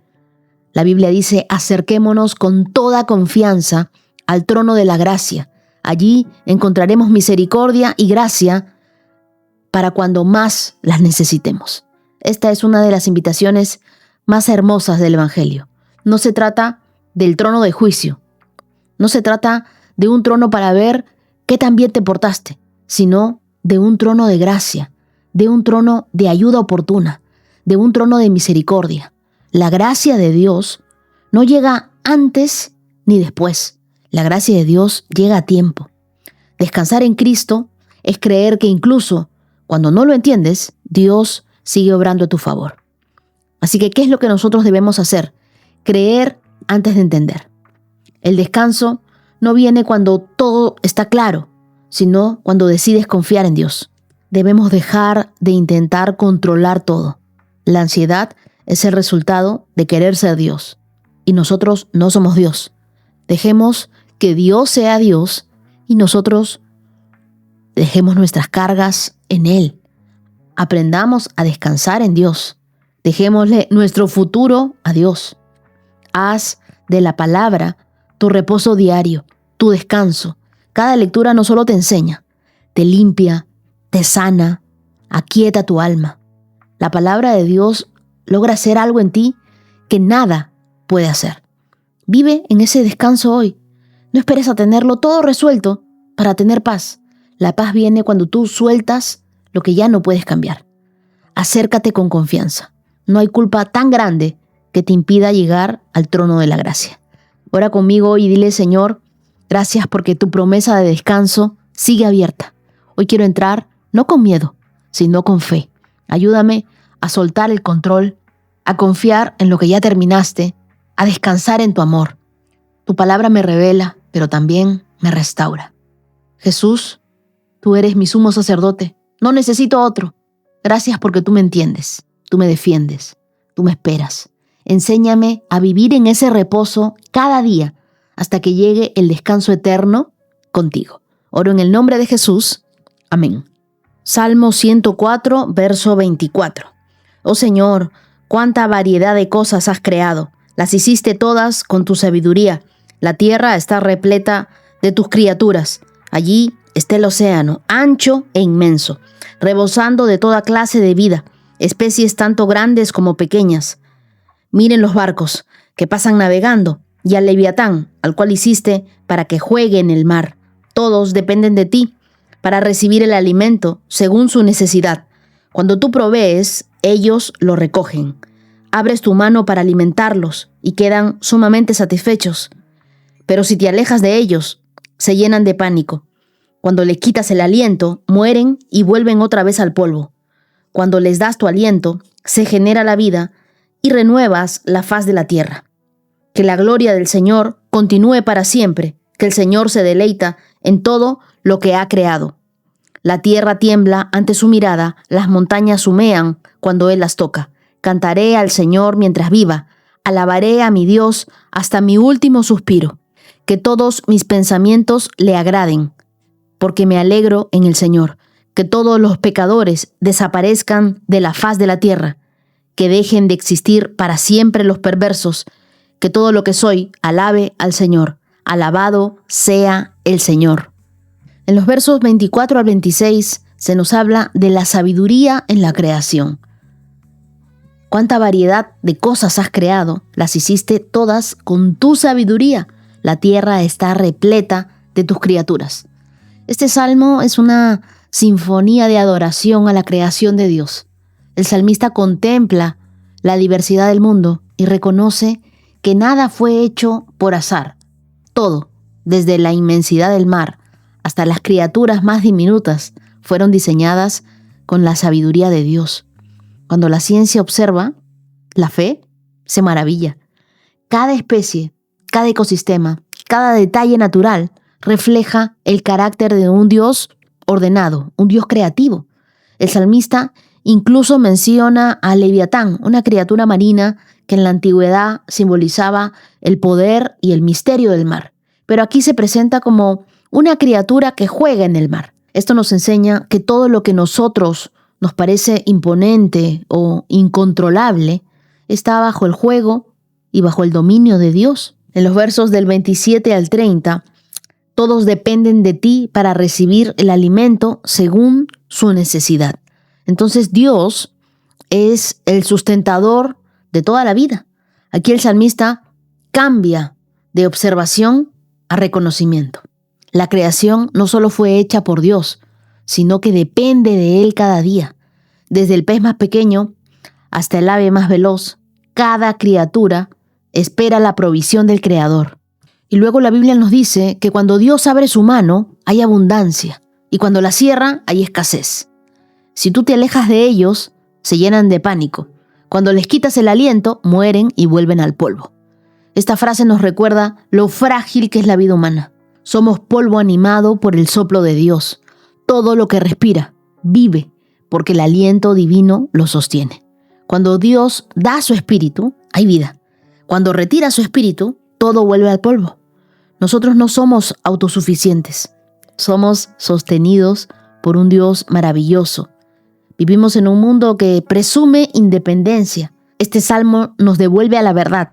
La Biblia dice: acerquémonos con toda confianza al trono de la gracia. Allí encontraremos misericordia y gracia para cuando más las necesitemos. Esta es una de las invitaciones más hermosas del Evangelio. No se trata del trono de juicio, no se trata de un trono para ver qué tan bien te portaste, sino de un trono de gracia, de un trono de ayuda oportuna, de un trono de misericordia. La gracia de Dios no llega antes ni después. La gracia de Dios llega a tiempo. Descansar en Cristo es creer que incluso cuando no lo entiendes, Dios sigue obrando a tu favor. Así que, ¿qué es lo que nosotros debemos hacer? Creer antes de entender. El descanso no viene cuando todo está claro, sino cuando decides confiar en Dios. Debemos dejar de intentar controlar todo. La ansiedad es el resultado de querer ser Dios, y nosotros no somos Dios. Dejemos que Dios sea Dios y nosotros dejemos nuestras cargas en Él. Aprendamos a descansar en Dios. Dejémosle nuestro futuro a Dios. Haz de la palabra tu reposo diario, tu descanso. Cada lectura no solo te enseña, te limpia, te sana, aquieta tu alma. La palabra de Dios logra hacer algo en ti que nada puede hacer. Vive en ese descanso hoy. No esperes a tenerlo todo resuelto para tener paz. La paz viene cuando tú sueltas lo que ya no puedes cambiar. Acércate con confianza. No hay culpa tan grande que te impida llegar al trono de la gracia. Ora conmigo y dile: Señor, gracias porque tu promesa de descanso sigue abierta. Hoy quiero entrar no con miedo, sino con fe. Ayúdame a soltar el control, a confiar en lo que ya terminaste, a descansar en tu amor. Tu palabra me revela, pero también me restaura. Jesús, tú eres mi sumo sacerdote. No necesito otro. Gracias porque tú me entiendes, tú me defiendes, tú me esperas. Enséñame a vivir en ese reposo cada día hasta que llegue el descanso eterno contigo. Oro en el nombre de Jesús. Amén. Salmo 104, verso 24. Oh Señor, cuánta variedad de cosas has creado. Las hiciste todas con tu sabiduría. La tierra está repleta de tus criaturas. Allí está el océano, ancho e inmenso, rebosando de toda clase de vida, especies tanto grandes como pequeñas. Miren los barcos que pasan navegando y al leviatán, al cual hiciste para que juegue en el mar. Todos dependen de ti para recibir el alimento según su necesidad. Cuando tú provees, ellos lo recogen. Abres tu mano para alimentarlos y quedan sumamente satisfechos. Pero si te alejas de ellos, se llenan de pánico. Cuando les quitas el aliento, mueren y vuelven otra vez al polvo. Cuando les das tu aliento, se genera la vida y renuevas la faz de la tierra. Que la gloria del Señor continúe para siempre, que el Señor se deleita en todo lo que ha creado. La tierra tiembla ante su mirada, las montañas humean cuando Él las toca. Cantaré al Señor mientras viva, alabaré a mi Dios hasta mi último suspiro. Que todos mis pensamientos le agraden, porque me alegro en el Señor. Que todos los pecadores desaparezcan de la faz de la tierra, que dejen de existir para siempre los perversos, que todo lo que soy alabe al Señor. Alabado sea el Señor. En los versos 24 al 26 se nos habla de la sabiduría en la creación. ¿Cuánta variedad de cosas has creado? Las hiciste todas con tu sabiduría. La tierra está repleta de tus criaturas. Este salmo es una sinfonía de adoración a la creación de Dios. El salmista contempla la diversidad del mundo y reconoce que nada fue hecho por azar. Todo, desde la inmensidad del mar hasta las criaturas más diminutas, fueron diseñadas con la sabiduría de Dios. Cuando la ciencia observa, la fe se maravilla. Cada especie, cada ecosistema, cada detalle natural refleja el carácter de un Dios ordenado, un Dios creativo. El salmista incluso menciona a Leviatán, una criatura marina que en la antigüedad simbolizaba el poder y el misterio del mar. Pero aquí se presenta como una criatura que juega en el mar. Esto nos enseña que todo lo que nosotros nos parece imponente o incontrolable está bajo el juego y bajo el dominio de Dios. En los versos del 27 al 30, todos dependen de ti para recibir el alimento según su necesidad. Entonces Dios es el sustentador de toda la vida. Aquí el salmista cambia de observación a reconocimiento. La creación no solo fue hecha por Dios, sino que depende de Él cada día. Desde el pez más pequeño hasta el ave más veloz, cada criatura espera la provisión del Creador. Y luego la Biblia nos dice que cuando Dios abre su mano, hay abundancia, y cuando la cierra, hay escasez. Si tú te alejas de ellos, se llenan de pánico. Cuando les quitas el aliento, mueren y vuelven al polvo. Esta frase nos recuerda lo frágil que es la vida humana. Somos polvo animado por el soplo de Dios. Todo lo que respira, vive, porque el aliento divino lo sostiene. Cuando Dios da su espíritu, hay vida. Cuando retira su espíritu, todo vuelve al polvo. Nosotros no somos autosuficientes. Somos sostenidos por un Dios maravilloso. Vivimos en un mundo que presume independencia. Este salmo nos devuelve a la verdad.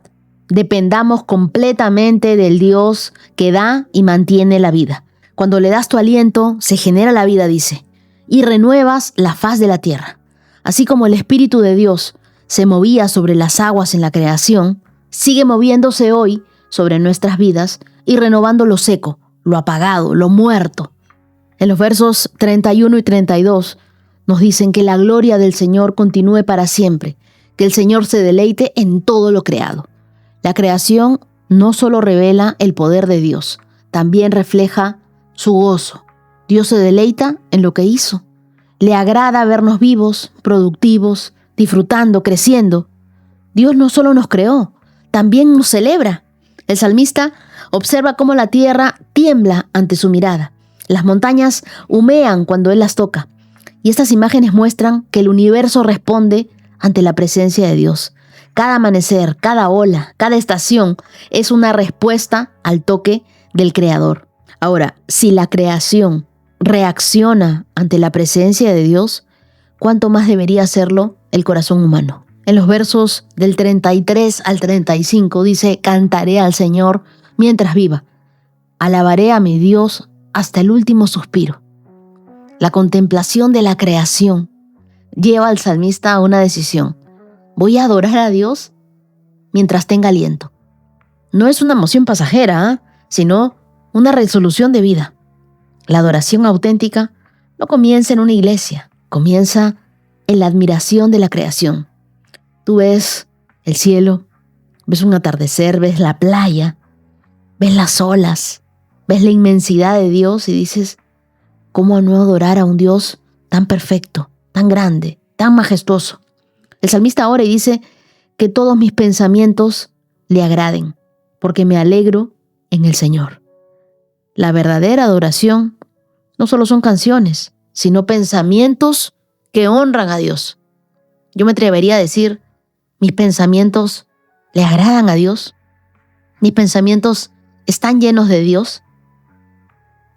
Dependamos completamente del Dios que da y mantiene la vida. Cuando le das tu aliento, se genera la vida, dice, y renuevas la faz de la tierra. Así como el Espíritu de Dios se movía sobre las aguas en la creación, sigue moviéndose hoy sobre nuestras vidas y renovando lo seco, lo apagado, lo muerto. En los versos 31 y 32 nos dicen que la gloria del Señor continúe para siempre, que el Señor se deleite en todo lo creado. La creación no solo revela el poder de Dios, también refleja su gozo. Dios se deleita en lo que hizo. Le agrada vernos vivos, productivos, disfrutando, creciendo. Dios no solo nos creó, también nos celebra. El salmista observa cómo la tierra tiembla ante su mirada. Las montañas humean cuando Él las toca. Y estas imágenes muestran que el universo responde ante la presencia de Dios. Cada amanecer, cada ola, cada estación es una respuesta al toque del Creador. Ahora, si la creación reacciona ante la presencia de Dios, ¿cuánto más debería hacerlo el corazón humano? En los versos del 33 al 35 dice: cantaré al Señor mientras viva. Alabaré a mi Dios hasta el último suspiro. La contemplación de la creación lleva al salmista a una decisión. Voy a adorar a Dios mientras tenga aliento. No es una emoción pasajera, sino una resolución de vida. La adoración auténtica no comienza en una iglesia, comienza en la admiración de la creación. Tú ves el cielo, ves un atardecer, ves la playa, ves las olas, ves la inmensidad de Dios y dices, ¿cómo no adorar a un Dios tan perfecto, tan grande, tan majestuoso? El salmista ora y dice que todos mis pensamientos le agraden, porque me alegro en el Señor. La verdadera adoración no solo son canciones, sino pensamientos que honran a Dios. Yo me atrevería a decir, mis pensamientos le agradan a Dios. Mis pensamientos están llenos de Dios.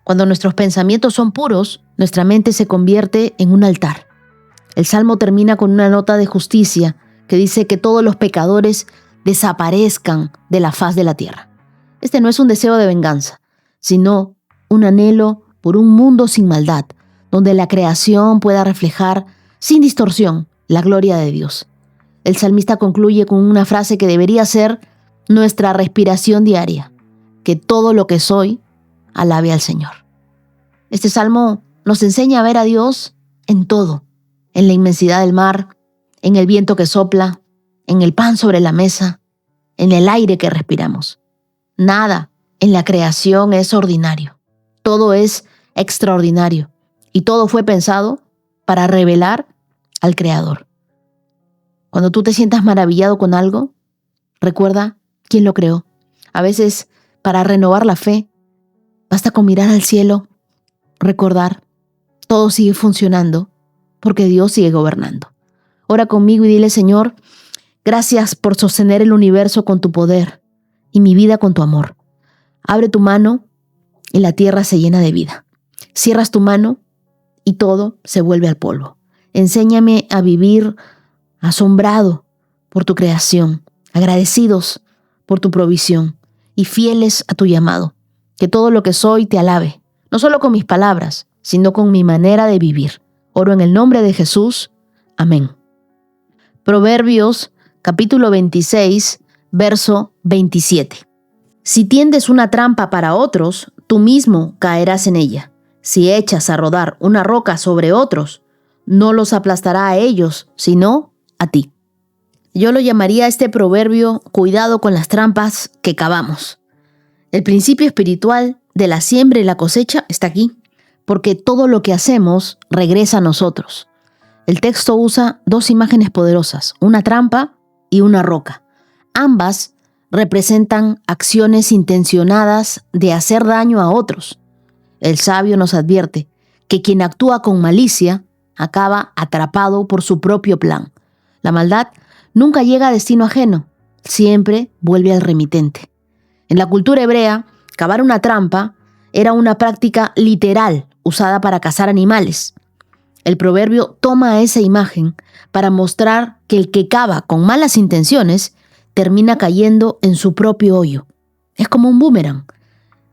Cuando nuestros pensamientos son puros, nuestra mente se convierte en un altar. El Salmo termina con una nota de justicia que dice que todos los pecadores desaparezcan de la faz de la tierra. Este no es un deseo de venganza, sino un anhelo por un mundo sin maldad, donde la creación pueda reflejar sin distorsión la gloria de Dios. El salmista concluye con una frase que debería ser nuestra respiración diaria: que todo lo que soy alabe al Señor. Este salmo nos enseña a ver a Dios en todo, en la inmensidad del mar, en el viento que sopla, en el pan sobre la mesa, en el aire que respiramos. Nada en la creación es ordinario. Todo es extraordinario y todo fue pensado para revelar al Creador. Cuando tú te sientas maravillado con algo, recuerda quién lo creó. A veces, para renovar la fe, basta con mirar al cielo, recordar, todo sigue funcionando porque Dios sigue gobernando. Ora conmigo y dile: Señor, gracias por sostener el universo con tu poder y mi vida con tu amor. Abre tu mano y la tierra se llena de vida. Cierras tu mano y todo se vuelve al polvo. Enséñame a vivir asombrado por tu creación, agradecidos por tu provisión y fieles a tu llamado. Que todo lo que soy te alabe, no solo con mis palabras, sino con mi manera de vivir. Oro en el nombre de Jesús. Amén. Proverbios capítulo 26, verso 27. Si tiendes una trampa para otros, tú mismo caerás en ella. Si echas a rodar una roca sobre otros, no los aplastará a ellos, sino a ti. Yo lo llamaría a este proverbio: cuidado con las trampas que cavamos. El principio espiritual de la siembra y la cosecha está aquí, porque todo lo que hacemos regresa a nosotros. El texto usa dos imágenes poderosas, una trampa y una roca. Ambas representan acciones intencionadas de hacer daño a otros. El sabio nos advierte que quien actúa con malicia acaba atrapado por su propio plan. La maldad nunca llega a destino ajeno, siempre vuelve al remitente. En la cultura hebrea, cavar una trampa era una práctica literal usada para cazar animales. El proverbio toma esa imagen para mostrar que el que cava con malas intenciones termina cayendo en su propio hoyo. Es como un boomerang.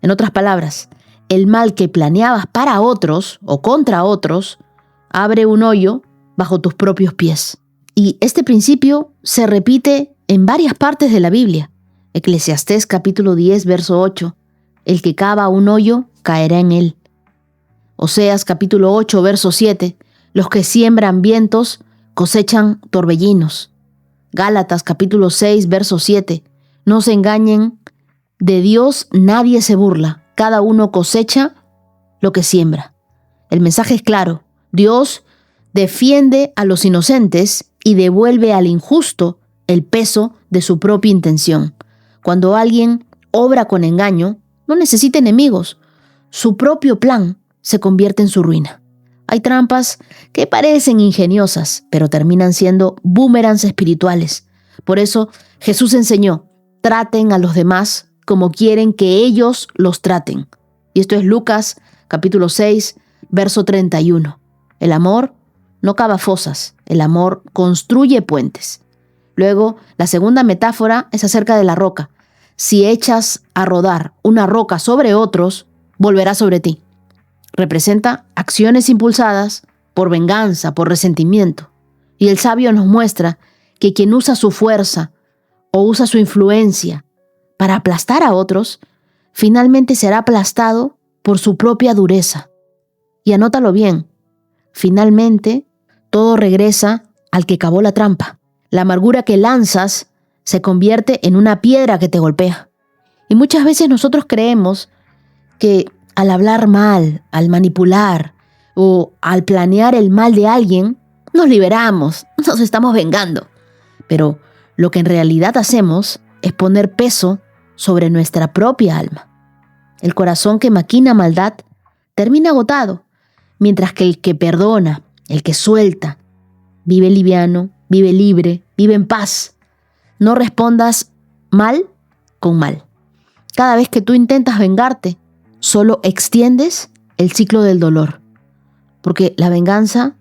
En otras palabras, el mal que planeabas para otros o contra otros abre un hoyo bajo tus propios pies. Y este principio se repite en varias partes de la Biblia. Eclesiastés capítulo 10, verso 8. El que cava un hoyo caerá en él. Oseas capítulo 8, verso 7. Los que siembran vientos cosechan torbellinos. Gálatas capítulo 6, verso 7. No se engañen, de Dios nadie se burla. Cada uno cosecha lo que siembra. El mensaje es claro. Dios defiende a los inocentes y devuelve al injusto el peso de su propia intención. Cuando alguien obra con engaño, no necesita enemigos. Su propio plan se convierte en su ruina. Hay trampas que parecen ingeniosas, pero terminan siendo boomerangs espirituales. Por eso Jesús enseñó: traten a los demás como quieren que ellos los traten. Y esto es Lucas capítulo 6, verso 31. El amor no cava fosas, el amor construye puentes. Luego, la segunda metáfora es acerca de la roca. Si echas a rodar una roca sobre otros, volverá sobre ti. Representa acciones impulsadas por venganza, por resentimiento. Y el sabio nos muestra que quien usa su fuerza o usa su influencia para aplastar a otros, finalmente será aplastado por su propia dureza. Y anótalo bien, finalmente todo regresa al que cavó la trampa. La amargura que lanzas se convierte en una piedra que te golpea. Y muchas veces nosotros creemos que al hablar mal, al manipular o al planear el mal de alguien, nos liberamos, nos estamos vengando. Pero lo que en realidad hacemos es poner peso sobre nuestra propia alma. El corazón que maquina maldad termina agotado, mientras que el que perdona, el que suelta, vive liviano, vive libre, vive en paz. No respondas mal con mal. Cada vez que tú intentas vengarte, solo extiendes el ciclo del dolor, porque la venganza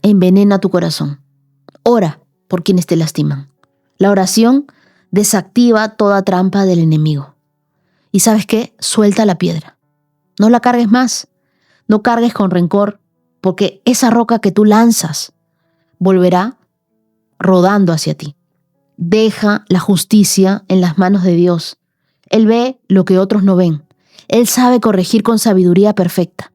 envenena tu corazón. Ora por quienes te lastiman. La oración desactiva toda trampa del enemigo. ¿Y sabes qué? Suelta la piedra. No la cargues más. No cargues con rencor, porque esa roca que tú lanzas volverá rodando hacia ti. Deja la justicia en las manos de Dios. Él ve lo que otros no ven. Él sabe corregir con sabiduría perfecta.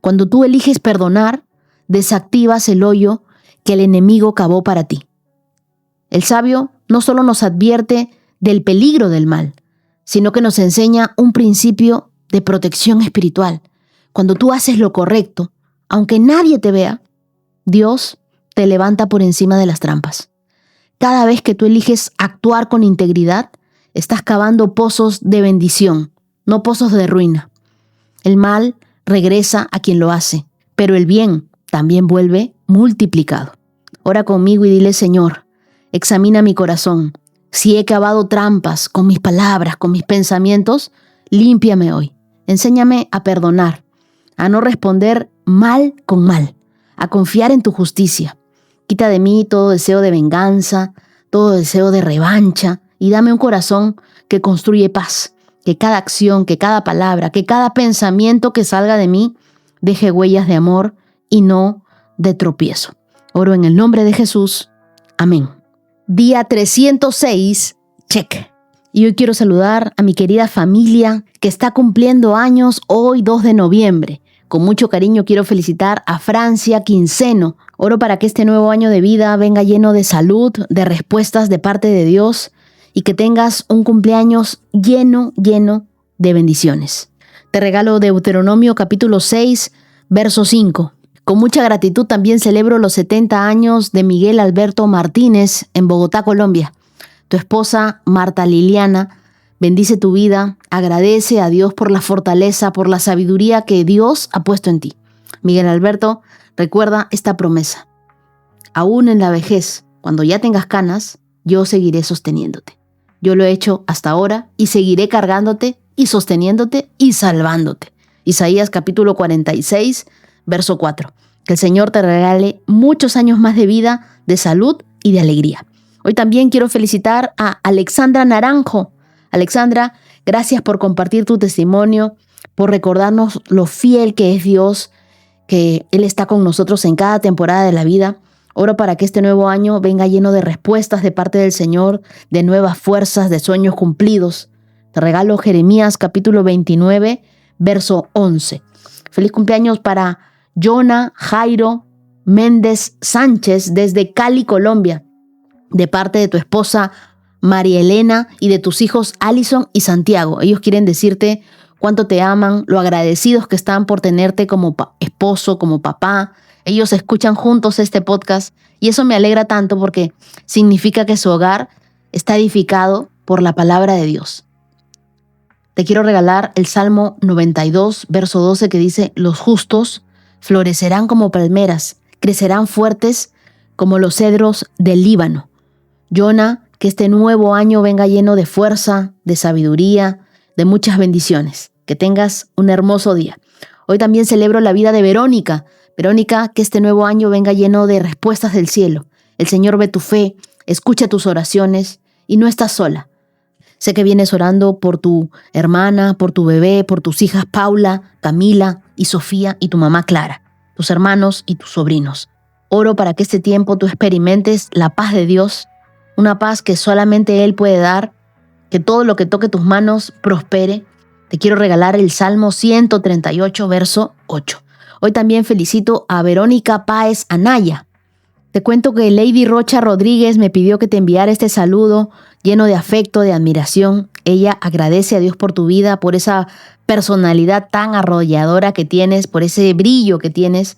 Cuando tú eliges perdonar, desactivas el hoyo que el enemigo cavó para ti. El sabio no solo nos advierte del peligro del mal, sino que nos enseña un principio de protección espiritual. Cuando tú haces lo correcto, aunque nadie te vea, Dios te levanta por encima de las trampas. Cada vez que tú eliges actuar con integridad, estás cavando pozos de bendición, no pozos de ruina. El mal regresa a quien lo hace, pero el bien también vuelve multiplicado. Ora conmigo y dile: Señor, examina mi corazón. Si he cavado trampas con mis palabras, con mis pensamientos, límpiame hoy. Enséñame a perdonar, a no responder mal con mal, a confiar en tu justicia. Quita de mí todo deseo de venganza, todo deseo de revancha, y dame un corazón que construye paz. Que cada acción, que cada palabra, que cada pensamiento que salga de mí deje huellas de amor y no de tropiezo. Oro en el nombre de Jesús. Amén. Día 306, check. Y hoy quiero saludar a mi querida familia que está cumpliendo años hoy 2 de noviembre. Con mucho cariño quiero felicitar a Francia Quinceno. Oro para que este nuevo año de vida venga lleno de salud, de respuestas de parte de Dios y que tengas un cumpleaños lleno de bendiciones. Te regalo Deuteronomio capítulo 6, verso 5. Con mucha gratitud también celebro los 70 años de Miguel Alberto Martínez en Bogotá, Colombia. Tu esposa Marta Liliana bendice tu vida, agradece a Dios por la fortaleza, por la sabiduría que Dios ha puesto en ti. Miguel Alberto, recuerda esta promesa. Aún en la vejez, cuando ya tengas canas, yo seguiré sosteniéndote. Yo lo he hecho hasta ahora y seguiré cargándote y sosteniéndote y salvándote. Isaías capítulo 46, verso 4. Que el Señor te regale muchos años más de vida, de salud y de alegría. Hoy también quiero felicitar a Alexandra Naranjo. Alexandra, gracias por compartir tu testimonio, por recordarnos lo fiel que es Dios, que Él está con nosotros en cada temporada de la vida. Oro para que este nuevo año venga lleno de respuestas de parte del Señor, de nuevas fuerzas, de sueños cumplidos. Te regalo Jeremías capítulo 29, verso 11. Feliz cumpleaños para Jonah Jairo Méndez Sánchez desde Cali, Colombia, de parte de tu esposa María Elena y de tus hijos Alison y Santiago. Ellos quieren decirte cuánto te aman, lo agradecidos que están por tenerte como esposo, como papá. Ellos escuchan juntos este podcast y eso me alegra tanto porque significa que su hogar está edificado por la palabra de Dios. Te quiero regalar el Salmo 92, verso 12, que dice: los justos florecerán como palmeras, crecerán fuertes como los cedros del Líbano. Jonah, que este nuevo año venga lleno de fuerza, de sabiduría, de muchas bendiciones. Que tengas un hermoso día. Hoy también celebro la vida de Verónica. Verónica, que este nuevo año venga lleno de respuestas del cielo. El Señor ve tu fe, escucha tus oraciones y no estás sola. Sé que vienes orando por tu hermana, por tu bebé, por tus hijas Paula, Camila y Sofía y tu mamá Clara, tus hermanos y tus sobrinos. Oro para que este tiempo tú experimentes la paz de Dios, una paz que solamente Él puede dar, que todo lo que toque tus manos prospere. Te quiero regalar el Salmo 138, verso 8. Hoy también felicito a Verónica Páez Anaya. Te cuento que Lady Rocha Rodríguez me pidió que te enviara este saludo lleno de afecto, de admiración. Ella agradece a Dios por tu vida, por esa personalidad tan arrolladora que tienes, por ese brillo que tienes,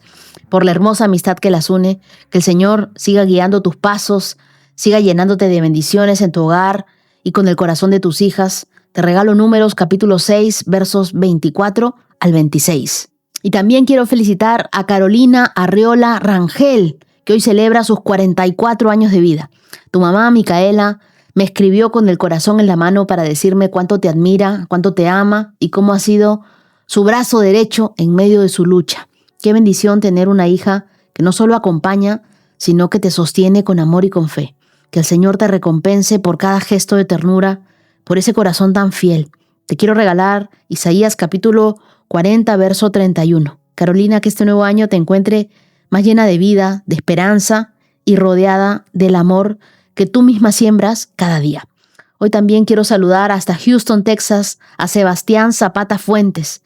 por la hermosa amistad que las une. Que el Señor siga guiando tus pasos, siga llenándote de bendiciones en tu hogar y con el corazón de tus hijas. Te regalo Números capítulo 6, versos 24 al 26. Y también quiero felicitar a Carolina Arriola Rangel, que hoy celebra sus 44 años de vida. Tu mamá, Micaela, me escribió con el corazón en la mano para decirme cuánto te admira, cuánto te ama y cómo ha sido su brazo derecho en medio de su lucha. Qué bendición tener una hija que no solo acompaña, sino que te sostiene con amor y con fe. Que el Señor te recompense por cada gesto de ternura, por ese corazón tan fiel. Te quiero regalar Isaías capítulo 40, verso 31. Carolina, que este nuevo año te encuentre más llena de vida, de esperanza y rodeada del amor que tú misma siembras cada día. Hoy también quiero saludar hasta Houston, Texas, a Sebastián Zapata Fuentes,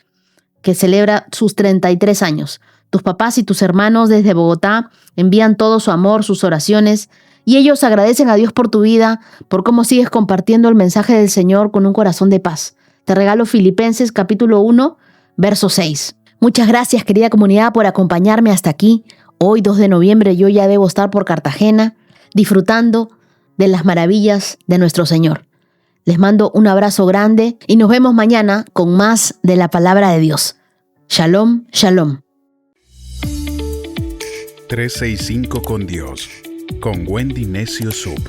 que celebra sus 33 años. Tus papás y tus hermanos desde Bogotá envían todo su amor, sus oraciones, y ellos agradecen a Dios por tu vida, por cómo sigues compartiendo el mensaje del Señor con un corazón de paz. Te regalo Filipenses capítulo 1, verso 6. Muchas gracias, querida comunidad, por acompañarme hasta aquí. Hoy, 2 de noviembre, yo ya debo estar por Cartagena, disfrutando de las maravillas de nuestro Señor. Les mando un abrazo grande y nos vemos mañana con más de la palabra de Dios. Shalom, shalom. 365 con Dios, con Wendy Necio Sub.